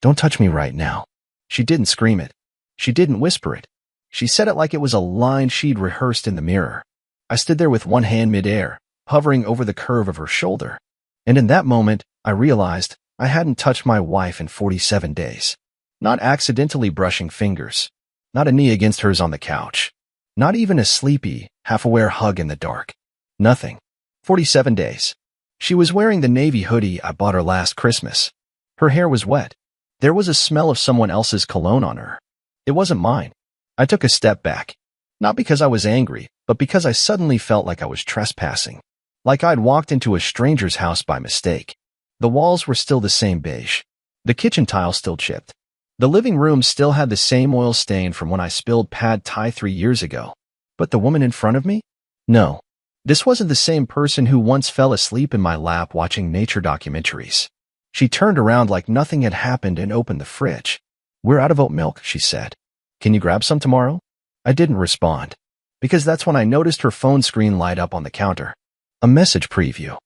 Don't touch me right now. She didn't scream it. She didn't whisper it. She said it like it was a line she'd rehearsed in the mirror. I stood there with one hand midair, hovering over the curve of her shoulder. And in that moment, I realized I hadn't touched my wife in 47 days. Not accidentally brushing fingers. Not a knee against hers on the couch. Not even a sleepy, half-aware hug in the dark. Nothing. 47 days. She was wearing the navy hoodie I bought her last Christmas. Her hair was wet. There was a smell of someone else's cologne on her. It wasn't mine. I took a step back. Not because I was angry, but because I suddenly felt like I was trespassing. Like I'd walked into a stranger's house by mistake. The walls were still the same beige. The kitchen tile still chipped. The living room still had the same oil stain from when I spilled pad thai 3 years ago. But the woman in front of me? No. This wasn't the same person who once fell asleep in my lap watching nature documentaries. She turned around like nothing had happened and opened the fridge. "We're out of oat milk," she said. "Can you grab some tomorrow?" I didn't respond, because that's when I noticed her phone screen light up on the counter. A message preview.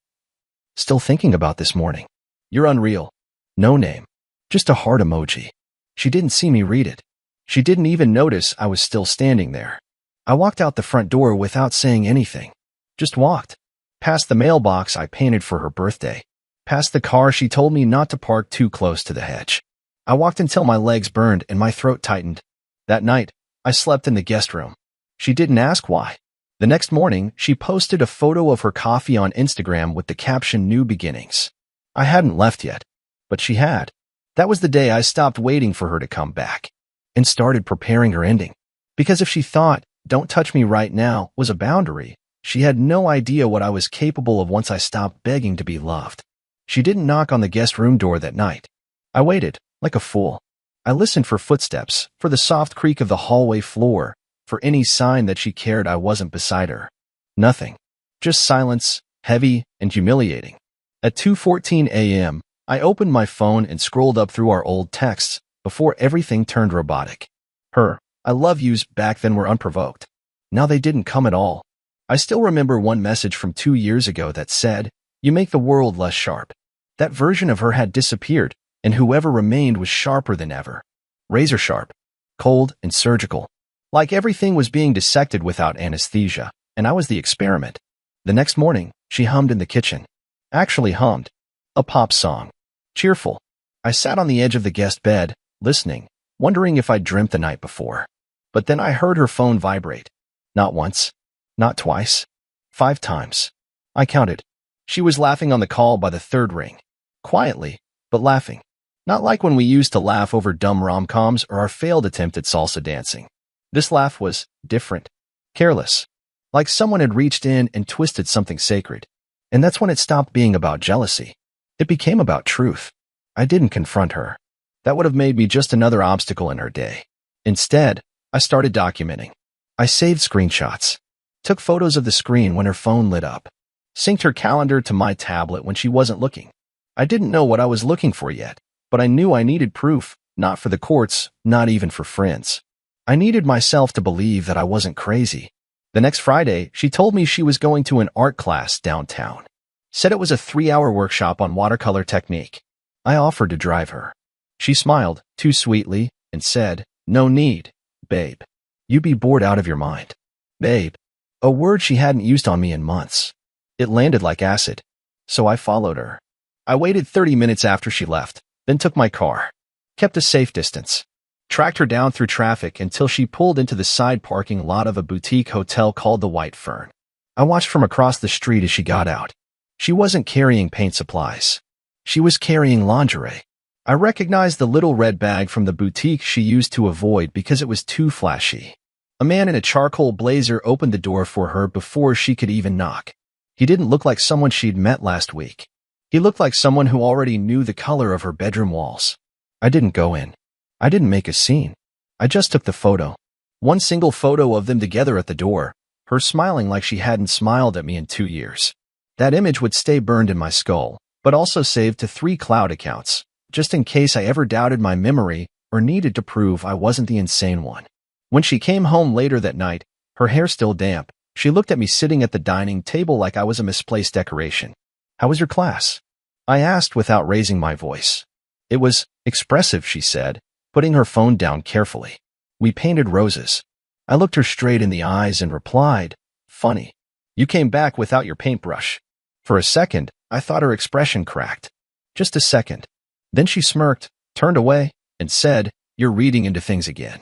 "Still thinking about this morning. You're unreal." No name. Just a heart emoji. She didn't see me read it. She didn't even notice I was still standing there. I walked out the front door without saying anything. Just walked. Past the mailbox I painted for her birthday. Past the car she told me not to park too close to the hedge. I walked until my legs burned and my throat tightened. That night, I slept in the guest room. She didn't ask why. The next morning, she posted a photo of her coffee on Instagram with the caption "New Beginnings." I hadn't left yet, but she had. That was the day I stopped waiting for her to come back and started preparing her ending. Because if she thought, "Don't touch me right now," was a boundary, she had no idea what I was capable of once I stopped begging to be loved. She didn't knock on the guest room door that night. I waited, like a fool. I listened for footsteps, for the soft creak of the hallway floor, for any sign that she cared I wasn't beside her. Nothing. Just silence, heavy and humiliating. At 2:14 a.m., I opened my phone and scrolled up through our old texts before everything turned robotic. Her "I love yous" back then were unprovoked. Now they didn't come at all. I still remember one message from 2 years ago that said, "You make the world less sharp." That version of her had disappeared, and whoever remained was sharper than ever. Razor sharp. Cold and surgical. Like everything was being dissected without anesthesia, and I was the experiment. The next morning, she hummed in the kitchen. Actually hummed. A pop song. Cheerful. I sat on the edge of the guest bed, listening, wondering if I'd dreamt the night before. But then I heard her phone vibrate. Not once. Not twice. 5 times. I counted. She was laughing on the call by the 3rd ring. Quietly, but laughing. Not like when we used to laugh over dumb rom-coms or our failed attempt at salsa dancing. This laugh was different. Careless. Like someone had reached in and twisted something sacred. And that's when it stopped being about jealousy. It became about truth. I didn't confront her. That would have made me just another obstacle in her day. Instead, I started documenting. I saved screenshots. Took photos of the screen when her phone lit up. Synced her calendar to my tablet when she wasn't looking. I didn't know what I was looking for yet, but I knew I needed proof, not for the courts, not even for friends. I needed myself to believe that I wasn't crazy. The next Friday, she told me she was going to an art class downtown. Said it was a 3-hour workshop on watercolor technique. I offered to drive her. She smiled, too sweetly, and said, "No need, babe. You be bored out of your mind." Babe. A word she hadn't used on me in months. It landed like acid. So I followed her. I waited 30 minutes after she left, then took my car. Kept a safe distance. Tracked her down through traffic until she pulled into the side parking lot of a boutique hotel called the White Fern. I watched from across the street as she got out. She wasn't carrying paint supplies. She was carrying lingerie. I recognized the little red bag from the boutique she used to avoid because it was too flashy. A man in a charcoal blazer opened the door for her before she could even knock. He didn't look like someone she'd met last week. He looked like someone who already knew the color of her bedroom walls. I didn't go in. I didn't make a scene. I just took the photo. One single photo of them together at the door, her smiling like she hadn't smiled at me in 2 years. That image would stay burned in my skull, but also saved to 3 cloud accounts, just in case I ever doubted my memory or needed to prove I wasn't the insane one. When she came home later that night, her hair still damp, she looked at me sitting at the dining table like I was a misplaced decoration. "How was your class?" I asked without raising my voice. It was expressive, she said, putting her phone down carefully. We painted roses. I looked her straight in the eyes and replied, "Funny. You came back without your paintbrush." For a second, I thought her expression cracked. Just a second. Then she smirked, turned away, and said, "You're reading into things again."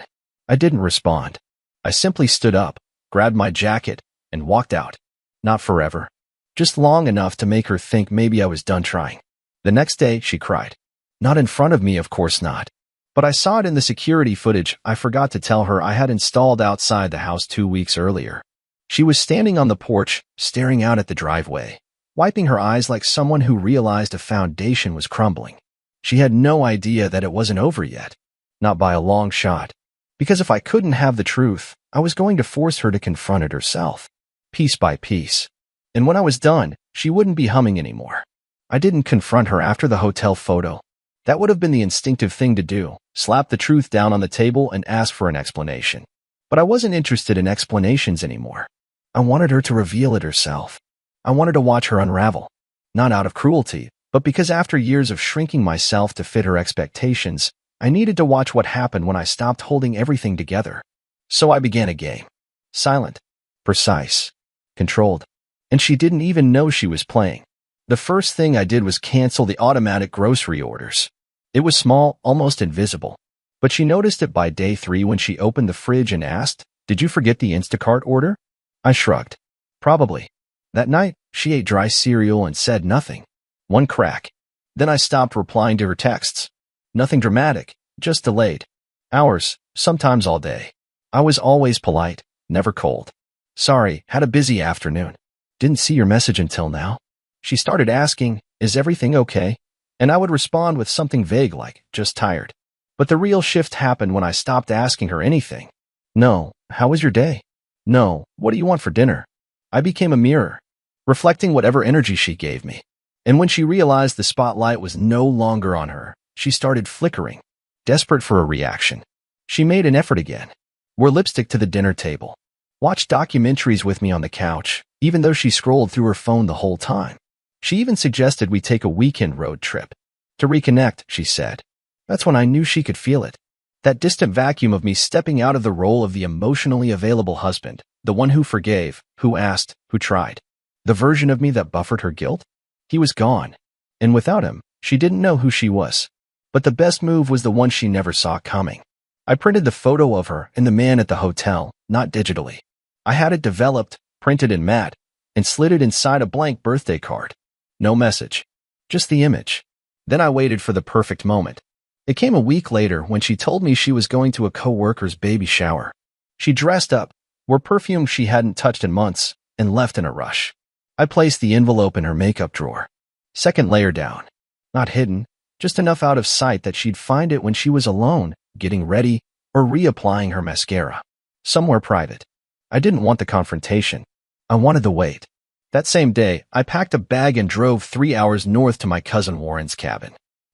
I didn't respond. I simply stood up, grabbed my jacket, and walked out. Not forever. Just long enough to make her think maybe I was done trying. The next day, she cried. Not in front of me, of course not. But I saw it in the security footage I forgot to tell her I had installed outside the house 2 weeks earlier. She was standing on the porch, staring out at the driveway, wiping her eyes like someone who realized a foundation was crumbling. She had no idea that it wasn't over yet. Not by a long shot. Because if I couldn't have the truth, I was going to force her to confront it herself, piece by piece. And when I was done, she wouldn't be humming anymore. I didn't confront her after the hotel photo. That would have been the instinctive thing to do, slap the truth down on the table and ask for an explanation. But I wasn't interested in explanations anymore. I wanted her to reveal it herself. I wanted to watch her unravel. Not out of cruelty, but because after years of shrinking myself to fit her expectations, I needed to watch what happened when I stopped holding everything together. So I began a game. Silent, precise, controlled. And she didn't even know she was playing. The first thing I did was cancel the automatic grocery orders. It was small, almost invisible. But she noticed it by day 3 when she opened the fridge and asked, "Did you forget the Instacart order?" I shrugged. Probably. That night, she ate dry cereal and said nothing. One crack. Then I stopped replying to her texts. Nothing dramatic, just delayed. Hours, sometimes all day. I was always polite, never cold. "Sorry, had a busy afternoon. Didn't see your message until now." She started asking, "Is everything okay?" And I would respond with something vague like, "Just tired." But the real shift happened when I stopped asking her anything. "No, how was your day?" "No, what do you want for dinner?" I became a mirror, reflecting whatever energy she gave me. And when she realized the spotlight was no longer on her, she started flickering, desperate for a reaction. She made an effort again. Wore lipstick to the dinner table. Watched documentaries with me on the couch, even though she scrolled through her phone the whole time. She even suggested we take a weekend road trip. To reconnect, she said. That's when I knew she could feel it. That distant vacuum of me stepping out of the role of the emotionally available husband, the one who forgave, who asked, who tried. The version of me that buffered her guilt? He was gone. And without him, she didn't know who she was. But the best move was the one she never saw coming. I printed the photo of her and the man at the hotel, not digitally. I had it developed, printed in matte, and slid it inside a blank birthday card. No message. Just the image. Then I waited for the perfect moment. It came a week later when she told me she was going to a coworker's baby shower. She dressed up, wore perfume she hadn't touched in months, and left in a rush. I placed the envelope in her makeup drawer. Second layer down. Not hidden, just enough out of sight that she'd find it when she was alone, getting ready, or reapplying her mascara. Somewhere private. I didn't want the confrontation. I wanted the wait. That same day, I packed a bag and drove 3 hours north to my cousin Warren's cabin.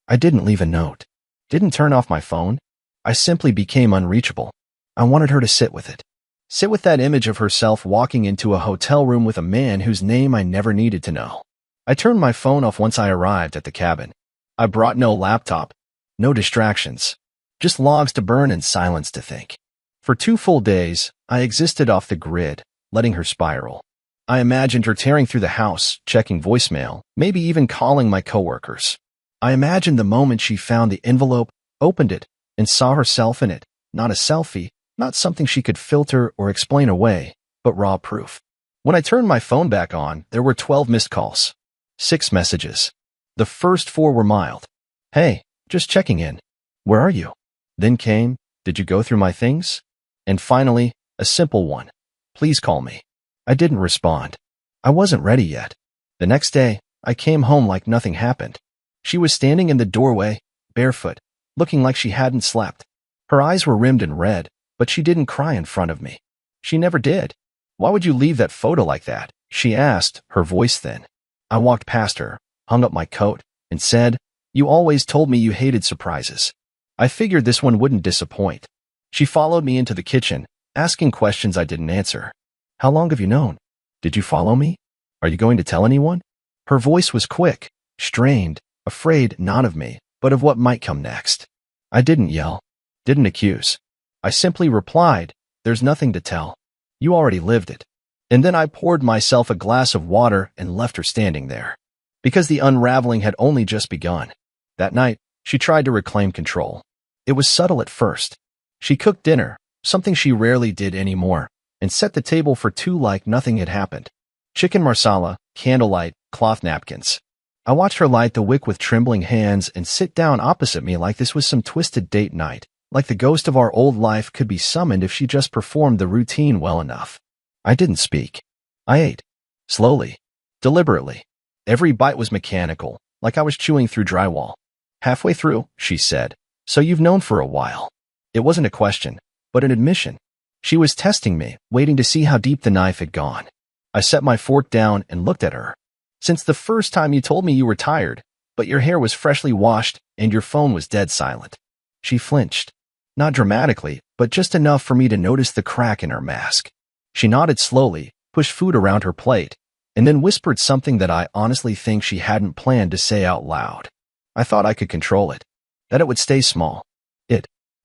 I didn't leave a note. Didn't turn off my phone. I simply became unreachable. I wanted her to sit with it. Sit with that image of herself walking into a hotel room with a man whose name I never needed to know. I turned my phone off once I arrived at the cabin. I brought no laptop, no distractions, just logs to burn and silence to think. For 2 full days, I existed off the grid, letting her spiral. I imagined her tearing through the house, checking voicemail, maybe even calling my coworkers. I imagined the moment she found the envelope, opened it, and saw herself in it, not a selfie, not something she could filter or explain away, but raw proof. When I turned my phone back on, there were 12 missed calls. 6 messages. The first 4 were mild. "Hey, just checking in. Where are you?" Then came, "Did you go through my things?" And finally, a simple one. "Please call me." I didn't respond. I wasn't ready yet. The next day, I came home like nothing happened. She was standing in the doorway, barefoot, looking like she hadn't slept. Her eyes were rimmed in red, but she didn't cry in front of me. She never did. "Why would you leave that photo like that?" she asked, her voice thin. I walked past her, hung up my coat, and said, "You always told me you hated surprises." I figured this one wouldn't disappoint. She followed me into the kitchen, asking questions I didn't answer. "How long have you known? Did you follow me? Are you going to tell anyone?" Her voice was quick, strained, afraid not of me, but of what might come next. I didn't yell, didn't accuse. I simply replied, "There's nothing to tell. You already lived it." And then I poured myself a glass of water and left her standing there. Because the unraveling had only just begun. That night, she tried to reclaim control. It was subtle at first. She cooked dinner, something she rarely did anymore, and set the table for two like nothing had happened. Chicken marsala, candlelight, cloth napkins. I watched her light the wick with trembling hands and sit down opposite me like this was some twisted date night, like the ghost of our old life could be summoned if she just performed the routine well enough. I didn't speak. I ate. Slowly. Deliberately. Every bite was mechanical, like I was chewing through drywall. Halfway through, she said, "So you've known for a while." It wasn't a question, but an admission. She was testing me, waiting to see how deep the knife had gone. I set my fork down and looked at her. "Since the first time you told me you were tired, but your hair was freshly washed and your phone was dead silent." She flinched. Not dramatically, but just enough for me to notice the crack in her mask. She nodded slowly, pushed food around her plate, and then whispered something that I honestly think she hadn't planned to say out loud. I thought I could control it, that it would stay small.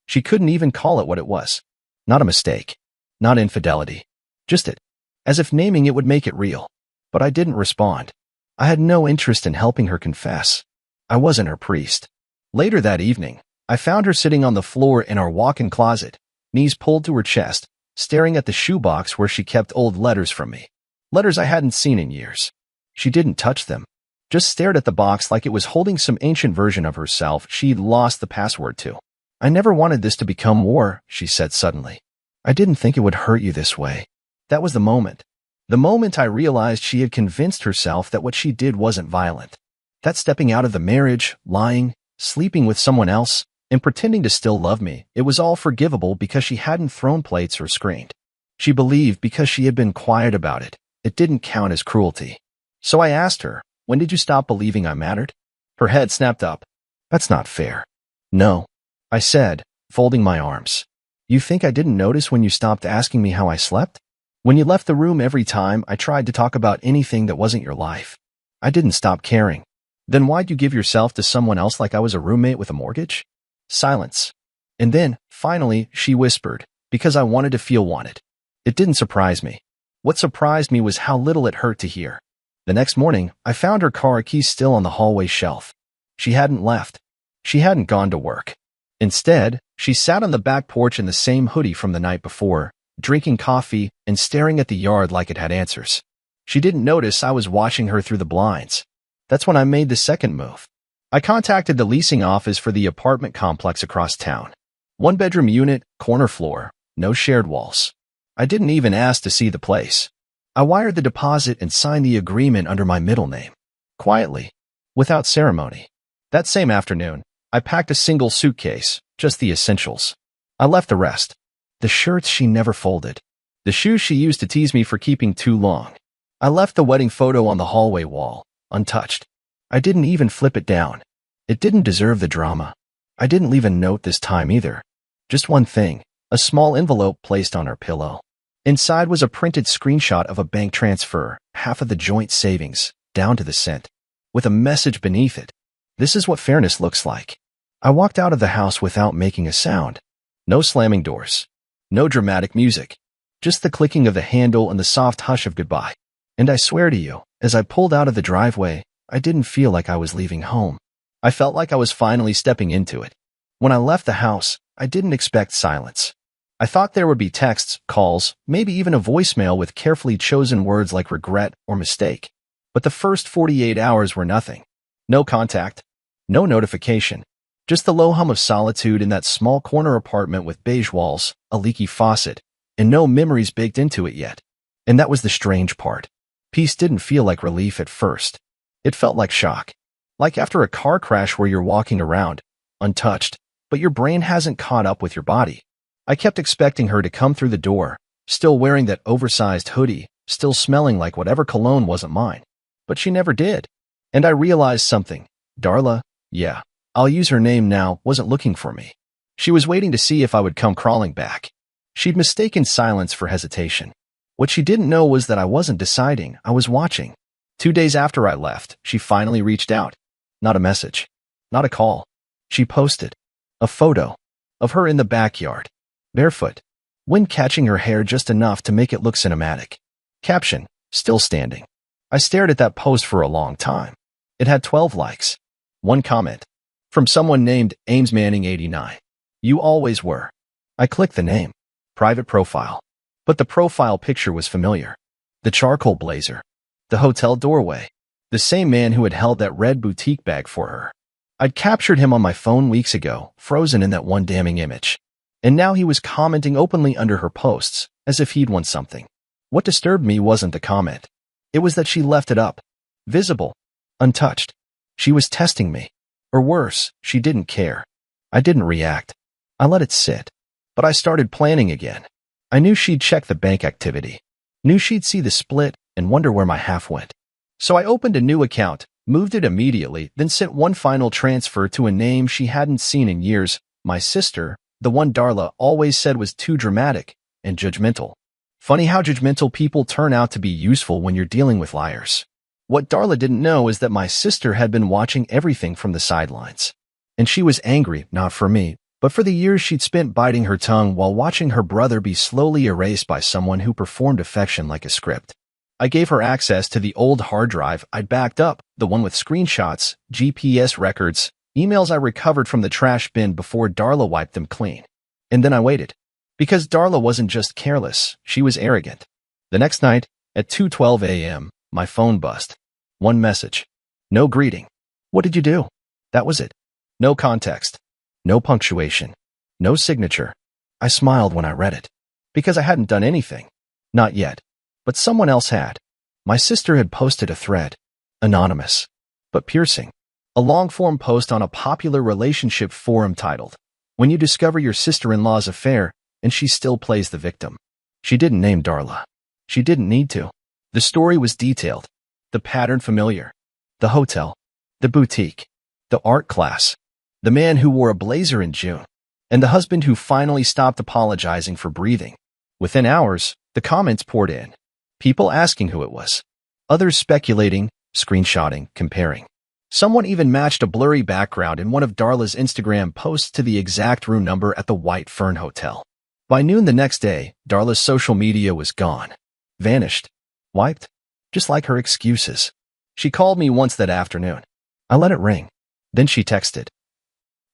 She couldn't even call it what it was. Not a mistake. Not infidelity. Just it. As if naming it would make it real. But I didn't respond. I had no interest in helping her confess. I wasn't her priest. Later that evening, I found her sitting on the floor in our walk-in closet, knees pulled to her chest, staring at the shoebox where she kept old letters from me. Letters I hadn't seen in years. She didn't touch them. Just stared at the box like it was holding some ancient version of herself she'd lost the password to. "I never wanted this to become war," she said suddenly. "I didn't think it would hurt you this way." That was the moment. The moment I realized she had convinced herself that what she did wasn't violent. That stepping out of the marriage, lying, sleeping with someone else, and pretending to still love me, it was all forgivable because she hadn't thrown plates or screamed. She believed because she had been quiet about it, it didn't count as cruelty. So I asked her, "When did you stop believing I mattered?" Her head snapped up. "That's not fair." "No," I said, folding my arms. "You think I didn't notice when you stopped asking me how I slept? When you left the room every time I tried to talk about anything that wasn't your life? I didn't stop caring. Then why'd you give yourself to someone else like I was a roommate with a mortgage?" Silence. And then, finally, she whispered, "Because I wanted to feel wanted." It didn't surprise me. What surprised me was how little it hurt to hear. The next morning, I found her car keys still on the hallway shelf. She hadn't left. She hadn't gone to work. Instead, she sat on the back porch in the same hoodie from the night before, drinking coffee and staring at the yard like it had answers. She didn't notice I was watching her through the blinds. That's when I made the second move. I contacted the leasing office for the apartment complex across town. 1-bedroom unit, corner floor, no shared walls. I didn't even ask to see the place. I wired the deposit and signed the agreement under my middle name. Quietly. Without ceremony. That same afternoon, I packed a single suitcase, just the essentials. I left the rest. The shirts she never folded. The shoes she used to tease me for keeping too long. I left the wedding photo on the hallway wall, untouched. I didn't even flip it down. It didn't deserve the drama. I didn't leave a note this time either. Just one thing, a small envelope placed on her pillow. Inside was a printed screenshot of a bank transfer, half of the joint savings, down to the cent, with a message beneath it. "This is what fairness looks like." I walked out of the house without making a sound. No slamming doors. No dramatic music. Just the clicking of the handle and the soft hush of goodbye. And I swear to you, as I pulled out of the driveway, I didn't feel like I was leaving home. I felt like I was finally stepping into it. When I left the house, I didn't expect silence. I thought there would be texts, calls, maybe even a voicemail with carefully chosen words like regret or mistake. But the first 48 hours were nothing. No contact. No notification. Just the low hum of solitude in that small corner apartment with beige walls, a leaky faucet, and no memories baked into it yet. And that was the strange part. Peace didn't feel like relief at first. It felt like shock. Like after a car crash where you're walking around, untouched, but your brain hasn't caught up with your body. I kept expecting her to come through the door, still wearing that oversized hoodie, still smelling like whatever cologne wasn't mine. But she never did. And I realized something. Darla, yeah, I'll use her name now, wasn't looking for me. She was waiting to see if I would come crawling back. She'd mistaken silence for hesitation. What she didn't know was that I wasn't deciding, I was watching. 2 days after I left, she finally reached out. Not a message. Not a call. She posted a photo of her in the backyard, barefoot, wind catching her hair just enough to make it look cinematic. Caption, still standing. I stared at that post for a long time. It had 12 likes. One comment from someone named AimsManning89. You always were. I clicked the name. Private profile. But the profile picture was familiar. The charcoal blazer. The hotel doorway. The same man who had held that red boutique bag for her. I'd captured him on my phone weeks ago, frozen in that one damning image. And now he was commenting openly under her posts, as if he'd won something. What disturbed me wasn't the comment. It was that she left it up. Visible. Untouched. She was testing me. Or worse, she didn't care. I didn't react. I let it sit. But I started planning again. I knew she'd check the bank activity. Knew she'd see the split and wonder where my half went. So I opened a new account, moved it immediately, then sent one final transfer to a name she hadn't seen in years, my sister, the one Darla always said was too dramatic and judgmental. Funny how judgmental people turn out to be useful when you're dealing with liars. What Darla didn't know is that my sister had been watching everything from the sidelines. And she was angry, not for me, but for the years she'd spent biting her tongue while watching her brother be slowly erased by someone who performed affection like a script. I gave her access to the old hard drive I'd backed up, the one with screenshots, GPS records, emails I recovered from the trash bin before Darla wiped them clean. And then I waited. Because Darla wasn't just careless, she was arrogant. The next night, at 2:12 a.m., my phone buzzed. One message. No greeting. What did you do? That was it. No context. No punctuation. No signature. I smiled when I read it. Because I hadn't done anything. Not yet. But someone else had. My sister had posted a thread. Anonymous. But piercing. A long-form post on a popular relationship forum titled, When You Discover Your Sister-in-Law's Affair, and She Still Plays the Victim. She didn't name Darla. She didn't need to. The story was detailed. The pattern familiar. The hotel. The boutique. The art class. The man who wore a blazer in June. And the husband who finally stopped apologizing for breathing. Within hours, the comments poured in. People asking who it was. Others speculating, screenshotting, comparing. Someone even matched a blurry background in one of Darla's Instagram posts to the exact room number at the White Fern Hotel. By noon the next day, Darla's social media was gone. Vanished. Wiped. Just like her excuses. She called me once that afternoon. I let it ring. Then she texted.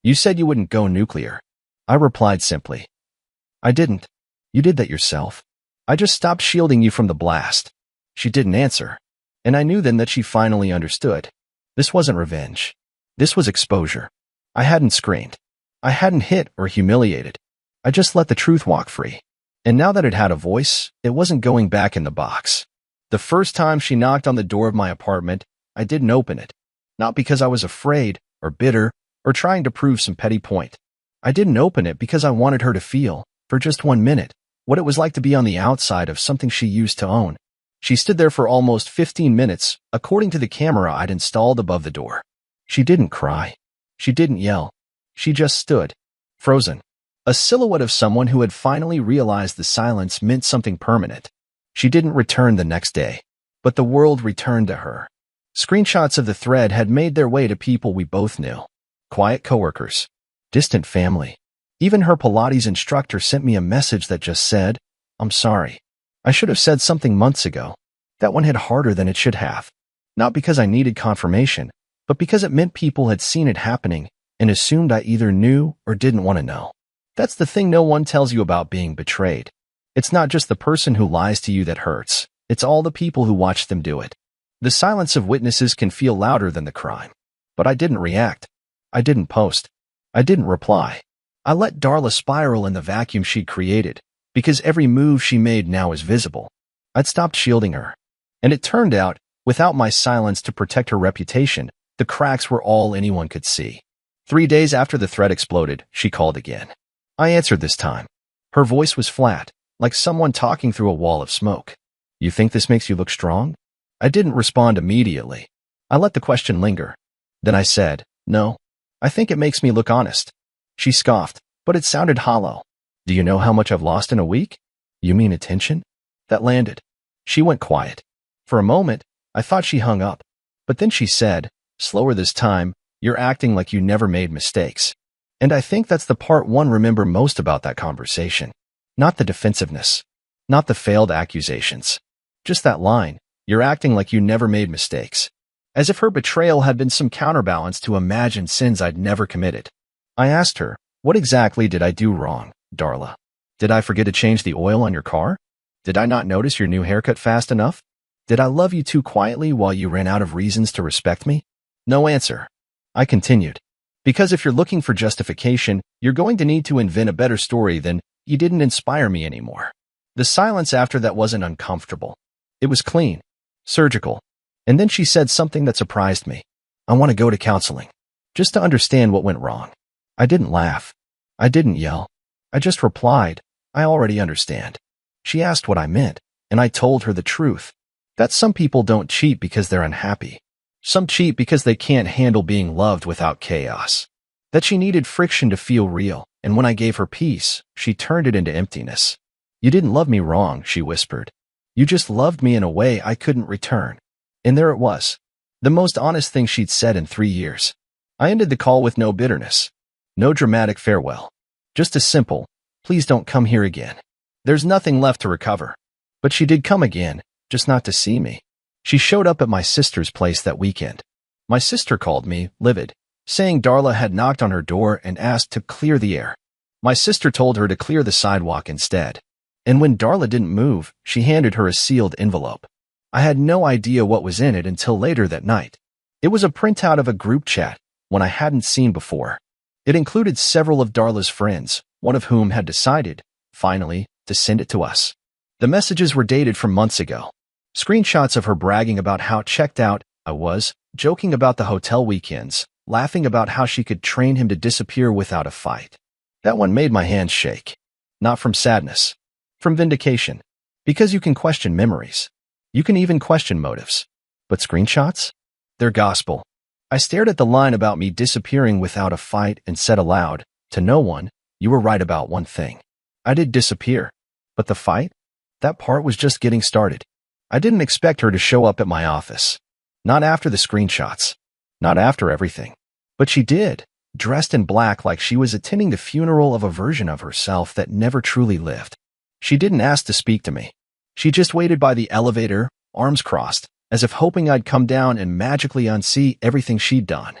You said you wouldn't go nuclear. I replied simply. I didn't. You did that yourself. I just stopped shielding you from the blast. She didn't answer. And I knew then that she finally understood. This wasn't revenge. This was exposure. I hadn't screamed. I hadn't hit or humiliated. I just let the truth walk free. And now that it had a voice, it wasn't going back in the box. The first time she knocked on the door of my apartment, I didn't open it. Not because I was afraid, or bitter, or trying to prove some petty point. I didn't open it because I wanted her to feel, for just 1 minute, what it was like to be on the outside of something she used to own. She stood there for almost 15 minutes, according to the camera I'd installed above the door. She didn't cry. She didn't yell. She just stood, frozen. A silhouette of someone who had finally realized the silence meant something permanent. She didn't return the next day, but the world returned to her. Screenshots of the thread had made their way to people we both knew. Quiet coworkers. Distant family. Even her Pilates instructor sent me a message that just said, I'm sorry. I should have said something months ago. That one hit harder than it should have. Not because I needed confirmation, but because it meant people had seen it happening and assumed I either knew or didn't want to know. That's the thing no one tells you about being betrayed. It's not just the person who lies to you that hurts. It's all the people who watch them do it. The silence of witnesses can feel louder than the crime. But I didn't react. I didn't post. I didn't reply. I let Darla spiral in the vacuum she'd created, because every move she made now is visible. I'd stopped shielding her. And it turned out, without my silence to protect her reputation, the cracks were all anyone could see. 3 days after the threat exploded, she called again. I answered this time. Her voice was flat, like someone talking through a wall of smoke. You think this makes you look strong? I didn't respond immediately. I let the question linger. Then I said, no. I think it makes me look honest. She scoffed, but it sounded hollow. Do you know how much I've lost in a week? You mean attention? That landed. She went quiet. For a moment, I thought she hung up. But then she said, slower this time, You're acting like you never made mistakes. And I think that's the part one remember most about that conversation. Not the defensiveness. Not the failed accusations. Just that line, you're acting like you never made mistakes. As if her betrayal had been some counterbalance to imagined sins I'd never committed. I asked her, what exactly did I do wrong, Darla? Did I forget to change the oil on your car? Did I not notice your new haircut fast enough? Did I love you too quietly while you ran out of reasons to respect me? No answer. I continued. Because if you're looking for justification, you're going to need to invent a better story than you didn't inspire me anymore. The silence after that wasn't uncomfortable. It was clean, surgical. And then she said something that surprised me. I want to go to counseling, just to understand what went wrong. I didn't laugh. I didn't yell. I just replied, I already understand. She asked what I meant, and I told her the truth. That some people don't cheat because they're unhappy. Some cheat because they can't handle being loved without chaos. That she needed friction to feel real, and when I gave her peace, she turned it into emptiness. You didn't love me wrong, she whispered. You just loved me in a way I couldn't return. And there it was. The most honest thing she'd said in 3 years. I ended the call with no bitterness. No dramatic farewell. Just a simple, please don't come here again. There's nothing left to recover. But she did come again, just not to see me. She showed up at my sister's place that weekend. My sister called me, livid, saying Darla had knocked on her door and asked to clear the air. My sister told her to clear the sidewalk instead. And when Darla didn't move, she handed her a sealed envelope. I had no idea what was in it until later that night. It was a printout of a group chat, one I hadn't seen before. It included several of Darla's friends, one of whom had decided, finally, to send it to us. The messages were dated from months ago. Screenshots of her bragging about how checked out I was, joking about the hotel weekends, laughing about how she could train him to disappear without a fight. That one made my hands shake. Not from sadness. From vindication. Because you can question memories. You can even question motives. But screenshots? They're gospel. I stared at the line about me disappearing without a fight and said aloud, to no one, you were right about one thing. I did disappear. But the fight? That part was just getting started. I didn't expect her to show up at my office. Not after the screenshots. Not after everything. But she did, dressed in black like she was attending the funeral of a version of herself that never truly lived. She didn't ask to speak to me. She just waited by the elevator, arms crossed, as if hoping I'd come down and magically unsee everything she'd done.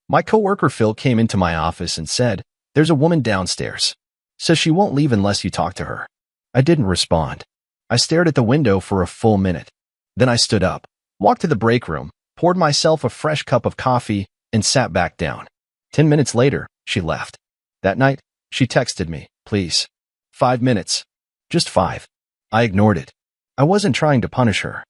My coworker Phil came into my office and said, there's a woman downstairs. Says she won't leave unless you talk to her. I didn't respond. I stared at the window for a full minute. Then I stood up, walked to the break room, poured myself a fresh cup of coffee, and sat back down. 10 minutes later, she left. That night, she texted me, please. 5 minutes. Just 5. I ignored it. I wasn't trying to punish her.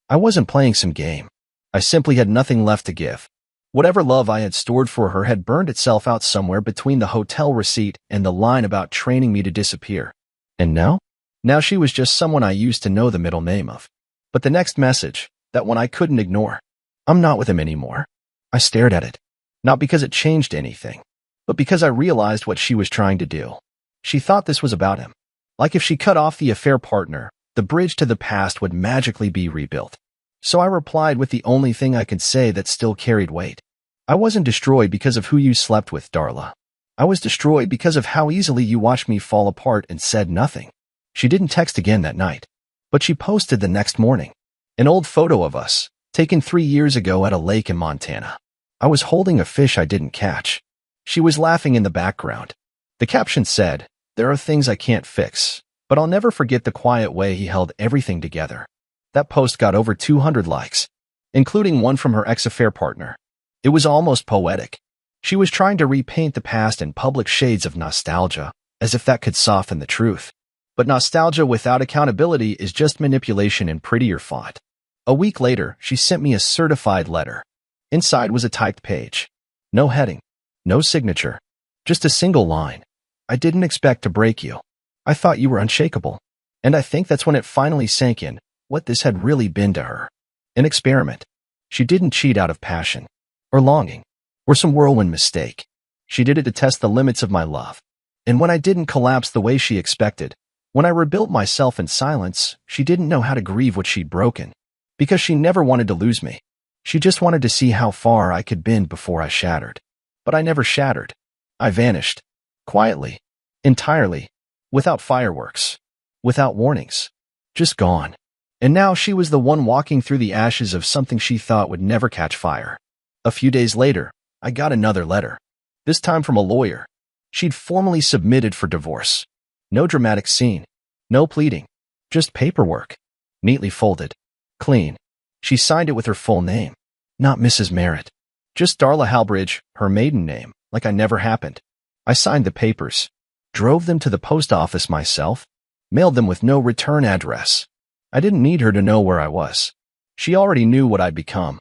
I wasn't playing some game. I simply had nothing left to give. Whatever love I had stored for her had burned itself out somewhere between the hotel receipt and the line about training me to disappear. And now? Now she was just someone I used to know the middle name of. But the next message, that one I couldn't ignore. I'm not with him anymore. I stared at it. Not because it changed anything, but because I realized what she was trying to do. She thought this was about him. Like if she cut off the affair partner, the bridge to the past would magically be rebuilt. So I replied with the only thing I could say that still carried weight. I wasn't destroyed because of who you slept with, Darla. I was destroyed because of how easily you watched me fall apart and said nothing. She didn't text again that night, but she posted the next morning. An old photo of us, taken 3 years ago at a lake in Montana. I was holding a fish I didn't catch. She was laughing in the background. The caption said, there are things I can't fix, but I'll never forget the quiet way he held everything together. That post got over 200 likes, including one from her ex-affair partner. It was almost poetic. She was trying to repaint the past in public shades of nostalgia, as if that could soften the truth. But nostalgia without accountability is just manipulation in prettier font. A week later, she sent me a certified letter. Inside was a typed page. No heading. No signature. Just a single line. I didn't expect to break you. I thought you were unshakable. And I think that's when it finally sank in, what this had really been to her. An experiment. She didn't cheat out of passion. Or longing. Or some whirlwind mistake. She did it to test the limits of my love. And when I didn't collapse the way she expected, when I rebuilt myself in silence, she didn't know how to grieve what she'd broken. Because she never wanted to lose me. She just wanted to see how far I could bend before I shattered. But I never shattered. I vanished. Quietly. Entirely. Without fireworks. Without warnings. Just gone. And now she was the one walking through the ashes of something she thought would never catch fire. A few days later, I got another letter. This time from a lawyer. She'd formally submitted for divorce. No dramatic scene. No pleading. Just paperwork. Neatly folded. Clean. She signed it with her full name. Not Mrs. Merritt. Just Darla Halbridge, her maiden name, like I never happened. I signed the papers. Drove them to the post office myself. Mailed them with no return address. I didn't need her to know where I was. She already knew what I'd become.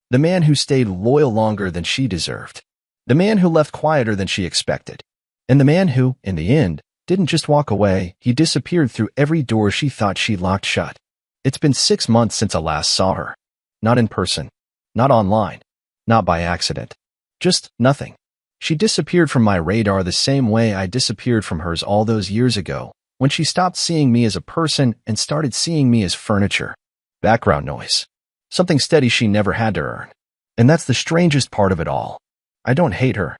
The man who stayed loyal longer than she deserved. The man who left quieter than she expected. And the man who, in the end, didn't just walk away, he disappeared through every door she thought she locked shut. It's been 6 months since I last saw her. Not in person. Not online. Not by accident. Just nothing. She disappeared from my radar the same way I disappeared from hers all those years ago, when she stopped seeing me as a person and started seeing me as furniture. Background noise. Something steady she never had to earn. And that's the strangest part of it all. I don't hate her.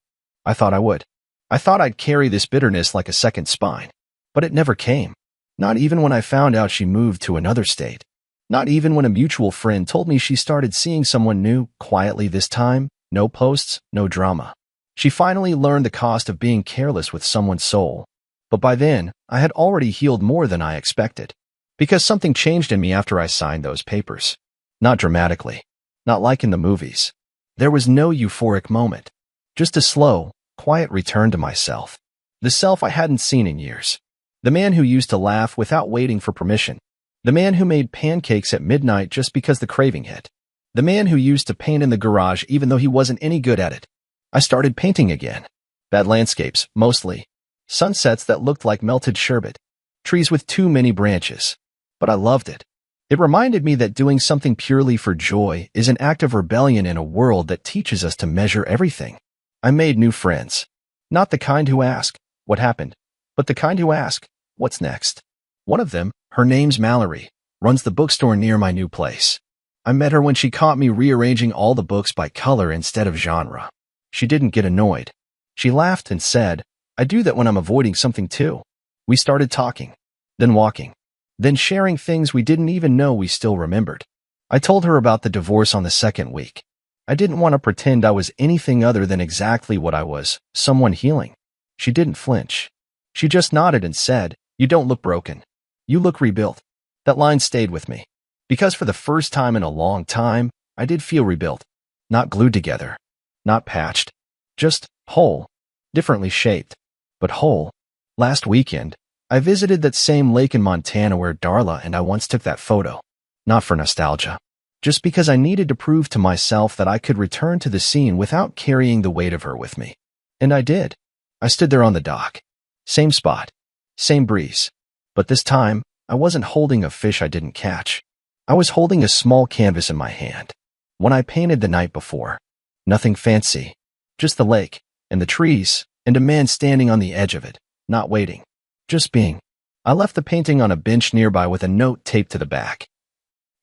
I thought I would. I thought I'd carry this bitterness like a second spine. But it never came. Not even when I found out she moved to another state. Not even when a mutual friend told me she started seeing someone new, quietly this time. No posts, no drama. She finally learned the cost of being careless with someone's soul. But by then, I had already healed more than I expected. Because something changed in me after I signed those papers. Not dramatically. Not like in the movies. There was no euphoric moment. Just a slow, quiet return to myself. The self I hadn't seen in years. The man who used to laugh without waiting for permission. The man who made pancakes at midnight just because the craving hit. The man who used to paint in the garage even though he wasn't any good at it. I started painting again. Bad landscapes, mostly. Sunsets that looked like melted sherbet. Trees with too many branches. But I loved it. It reminded me that doing something purely for joy is an act of rebellion in a world that teaches us to measure everything. I made new friends. Not the kind who ask, what happened? But the kind who ask, what's next? One of them, her name's Mallory, runs the bookstore near my new place. I met her when she caught me rearranging all the books by color instead of genre. She didn't get annoyed. She laughed and said, I do that when I'm avoiding something too. We started talking, then walking, then sharing things we didn't even know we still remembered. I told her about the divorce on the second week. I didn't want to pretend I was anything other than exactly what I was, someone healing. She didn't flinch. She just nodded and said, you don't look broken. You look rebuilt. That line stayed with me. Because for the first time in a long time, I did feel rebuilt. Not glued together. Not patched. Just whole. Differently shaped. But whole. Last weekend, I visited that same lake in Montana where Darla and I once took that photo. Not for nostalgia. Just because I needed to prove to myself that I could return to the scene without carrying the weight of her with me. And I did. I stood there on the dock. Same spot. Same breeze. But this time, I wasn't holding a fish I didn't catch. I was holding a small canvas in my hand. One I painted the night before. Nothing fancy. Just the lake, and the trees, and a man standing on the edge of it, not waiting. Just being. I left the painting on a bench nearby with a note taped to the back.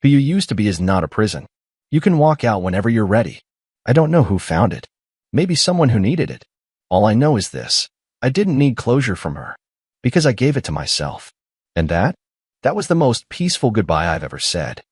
Who you used to be is not a prison. You can walk out whenever you're ready. I don't know who found it. Maybe someone who needed it. All I know is this. I didn't need closure from her. Because I gave it to myself. And that was the most peaceful goodbye I've ever said.